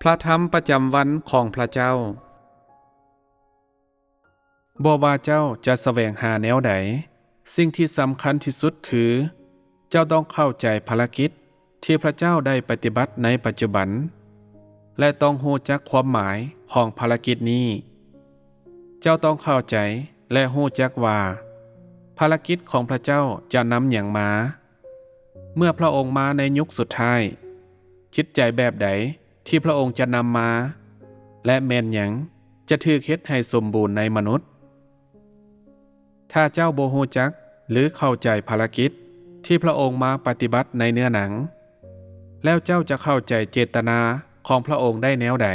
พระธรรมประจำวันของพระเจ้าบ่ว่าเจ้าจะแสวงหาแนวใดสิ่งที่สำคัญที่สุดคือ เจ้าต้องเข้าใจภารกิจที่พระเจ้าได้ปฏิบัติในปัจจุบันและต้องรู้จักความหมายของภารกิจนี้เจ้าต้องเข้าใจและรู้จักว่าภารกิจของพระเจ้าจะนำอย่างมาเมื่อพระองค์มาในยุคสุดท้ายคิดใจแบบใดที่พระองค์จะนำมาและแม่นหยังจะถูกเฮ็ดให้สมบูรณ์ในมนุษย์ถ้าเจ้าบ่รู้จักหรือเข้าใจภารกิจที่พระองค์มาปฏิบัติในเนื้อหนังแล้วเจ้าจะเข้าใจเจตนาของพระองค์ได้แนวใด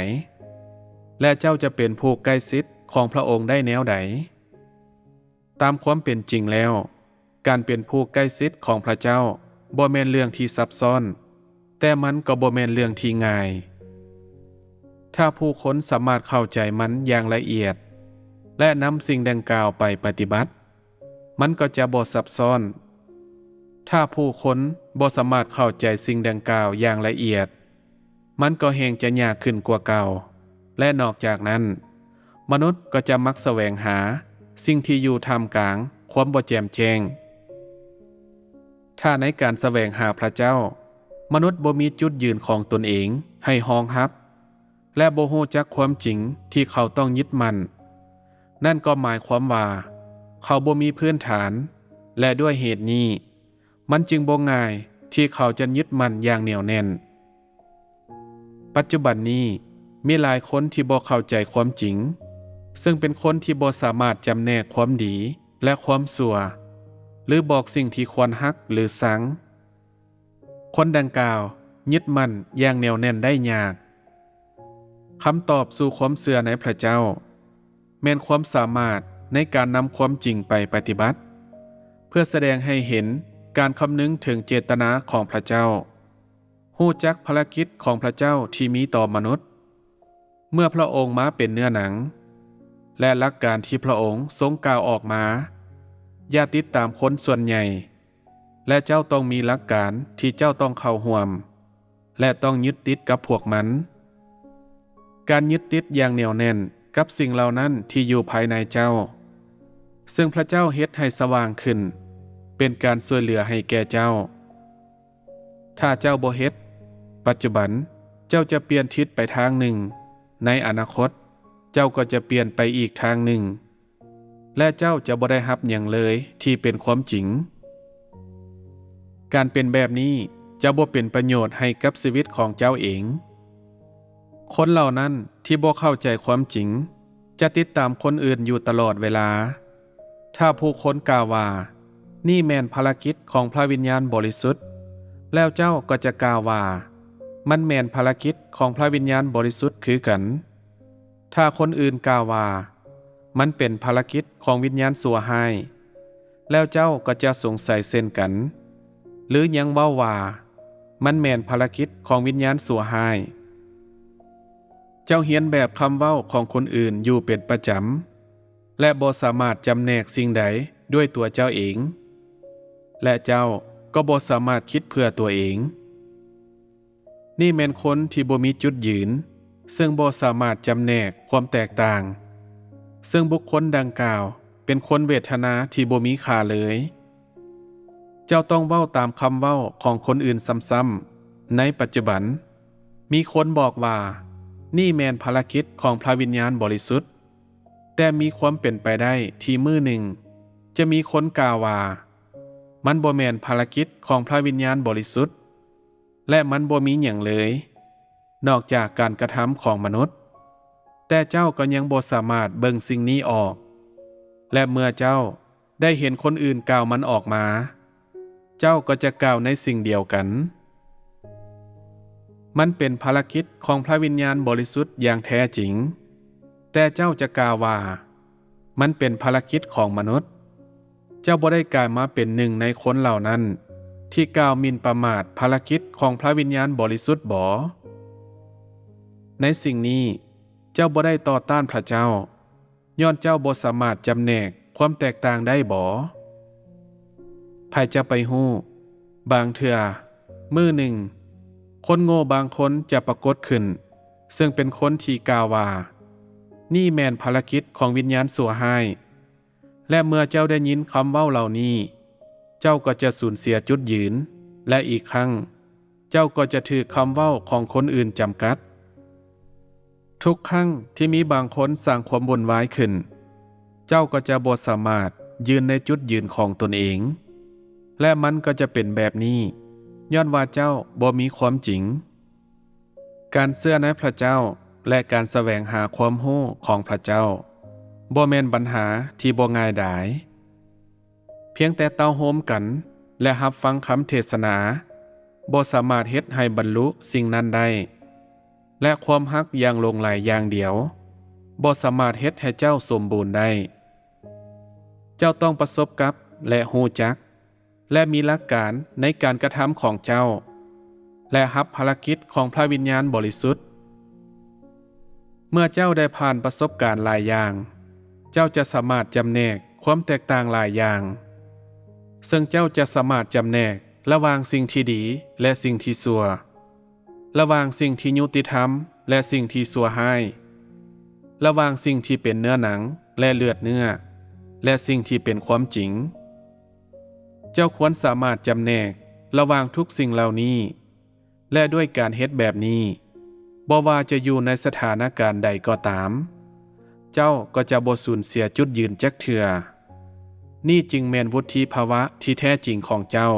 และเจ้าจะเป็นผู้ใกล้ชิดของพระองค์ได้แนวใดตามความเป็นจริงแล้วการเป็นผู้ใกล้ชิดของพระเจ้าบ่แม่นเรื่องที่ซับซ้อนแต่มันก็บ่แม่นเรื่องที่ง่ายถ้าผู้คนสามารถเข้าใจมันอย่างละเอียดและนำสิ่งดังกล่าวไปปฏิบัติมันก็จะบ่ซับซ้อนถ้าผู้คนบ่สามารถเข้าใจสิ่งดังกล่าวอย่างละเอียดมันก็แฮงจะยากขึ้นกว่าเก่าและนอกจากนั้นมนุษย์ก็จะมักแสวงหาสิ่งที่อยู่ท่ามกลางความบ่แจ่มแจ้งถ้าในการแสวงหาพระเจ้ามนุษย์บ่มีจุดยืนของตนเองให้รองรับและบ่ฮู้จักความจริงที่เขาต้องยึดมั่นนั่นก็หมายความว่าเขาบ่มีพื้นฐานและด้วยเหตุนี้มันจึงบ่ง่ายที่เขาจะยึดมั่นอย่างเหนียวแน่นปัจจุบันนี้มีหลายคนที่บ่เข้าใจความจริงซึ่งเป็นคนที่บ่สามารถจำแนกความดีและความชั่วหรือบอกสิ่งที่ควรฮักหรือสังคนดังกล่าวยึดมั่นอย่างแน่วแน่นได้ยากคำตอบสู่ความเชื่อในพระเจ้าแม่นความสามารถในการนำความจริงไปปฏิบัติเพื่อแสดงให้เห็นการคำนึงถึงเจตนาของพระเจ้าฮู้จักภารกิจของพระเจ้าที่มีต่อมนุษย์เมื่อพระองค์มาเป็นเนื้อหนังและหลักการที่พระองค์ทรงกล่าวออกมาอย่าติดตามคนส่วนใหญ่และเจ้าต้องมีหลักการที่เจ้าต้องเข้าร่วมและต้องยึดติดกับพวกมันการยึดติดอย่างเหนียวแน่นกับสิ่งเหล่านั้นที่อยู่ภายในเจ้าซึ่งพระเจ้าเฮ็ดให้สว่างขึ้นเป็นการช่วยเหลือให้แก่เจ้าถ้าเจ้าบ่เฮ็ดปัจจุบันเจ้าจะเปลี่ยนทิศไปทางหนึ่งในอนาคตเจ้าก็จะเปลี่ยนไปอีกทางหนึ่งและเจ้าจะบ่ได้รับหยังเลยที่เป็นความจริงการเป็นแบบนี้จะบ่เป็นประโยชน์ให้กับชีวิตของเจ้าเองคนเหล่านั้นที่บ่เข้าใจความจริงจะติดตามคนอื่นอยู่ตลอดเวลาถ้าผู้คนกล่าวว่านี่แม่นภารกิจของพระวิญญาณบริสุทธิ์แล้วเจ้าก็จะกล่าวว่ามันแม่นภารกิจของพระวิญญาณบริสุทธิ์คือกันถ้าคนอื่นกล่าวว่ามันเป็นภารกิจของวิญญาณชั่วร้ายแล้วเจ้าก็จะสงสัยเช่นกันหรือยังเว้าว่ามันแม่นภารกิจของวิญญาณชั่วร้ายเจ้าเรียนแบบคำเว้าของคนอื่นอยู่เป็นประจำและบ่สามารถจำแนกสิ่งใดด้วยตัวเจ้าเองและเจ้าก็บ่สามารถคิดเพื่อตัวเองนี่แม่นคนที่บ่มีจุดยืนซึ่งบ่สามารถจำแนกความแตกต่างซึ่งบุคคลดังกล่าวเป็นคนเวทนาที่บ่มีค่าเลยเจ้าต้องเว้าตามคำเว้าของคนอื่นซ้ำๆในปัจจุบันมีคนบอกว่านี่แม่นภารกิจของพระวิญญาณบริสุทธิ์แต่มีความเป็นไปได้ที่มื้อหนึ่งจะมีคนกล่าวว่ามันบ่แม่นภารกิจของพระวิญญาณบริสุทธิ์และมันบ่มีหยังเลยนอกจากการกระทำของมนุษย์แต่เจ้าก็ยังบ่สามารถเบิ่งสิ่งนี้ออกและเมื่อเจ้าได้เห็นคนอื่นกล่าวมันออกมาเจ้าก็จะกล่าวในสิ่งเดียวกันมันเป็นภารกิจของพระวิญญาณบริสุทธิ์อย่างแท้จริงแต่เจ้าจะกล่าวว่ามันเป็นภารกิจของมนุษย์เจ้าบ่ได้กลายมาเป็นหนึ่งในคนเหล่านั้นที่กล่าวหมิ่นประมาทภารกิจของพระวิญญาณบริสุทธิ์บ่ในสิ่งนี้เจ้าบ่ได้ต่อต้านพระเจ้าย้อนเจ้าบ่สามารถจำแนกความแตกต่างได้บ่ไผจะไปฮู้บางเทื่อมื้อหนึ่งคนโง่บางคนจะปรากฏขึ้น ซึ่งเป็นคนที่กล่าวว่านี่แม่นภารกิจของวิญญาณสัวหายและเมื่อเจ้าได้ยินคำเว้าเหล่านี้เจ้าก็จะสูญเสียจุดยืนและอีกครั้งเจ้าก็จะถือคำเว้าของคนอื่นจำกัดทุกครั้งที่มีบางคนสร้างความวุ่นวายขึ้นเจ้าก็จะบ่สามารถยืนในจุดยืนของตนเองและมันก็จะเป็นแบบนี้ย้อนว่าเจ้าบ่มีความจริงการเชื่อในพระเจ้าและการแสวงหาความรู้ของพระเจ้าบ่แม่นปัญหาที่บ่ง่ายดายเพียงแต่เต้าโฮมกันและรับฟังคำเทศนาบ่สามารถเฮ็ดให้บรรลุสิ่งนั้นได้และความฮักอย่างลงไหลอย่างเดียวบ่สามารถเฮ็ดให้เจ้าสมบูรณ์ได้เจ้าต้องประสบกับและฮู้จักและมีหลักการในการกระทำของเจ้าและรับภารกิจของพระวิญญาณบริสุทธิ์เมื่อเจ้าได้ผ่านประสบการณ์หลายอย่างเจ้าจะสามารถจำแนกความแตกต่างหลายอย่างซึ่งเจ้าจะสามารถจำแนกระหว่างสิ่งที่ดีและสิ่งที่ชั่วระหว่างสิ่งที่ยุติธรรมและสิ่งที่ชั่วร้ายระหว่างสิ่งที่เป็นเนื้อหนังและเลือดเนื้อและสิ่งที่เป็นความจริงเจ้าควรสามารถจำแนกระหว่างทุกสิ่งเหล่านี้และด้วยการเฮ็ดแบบนี้บ่ว่าจะอยู่ในสถานการณ์ใดก็ตามเจ้าก็จะบ่สูญเสียจุดยืนจักเทื่อนี่จึงแม่นวุฒิภาวะที่แท้จริงของเจ้า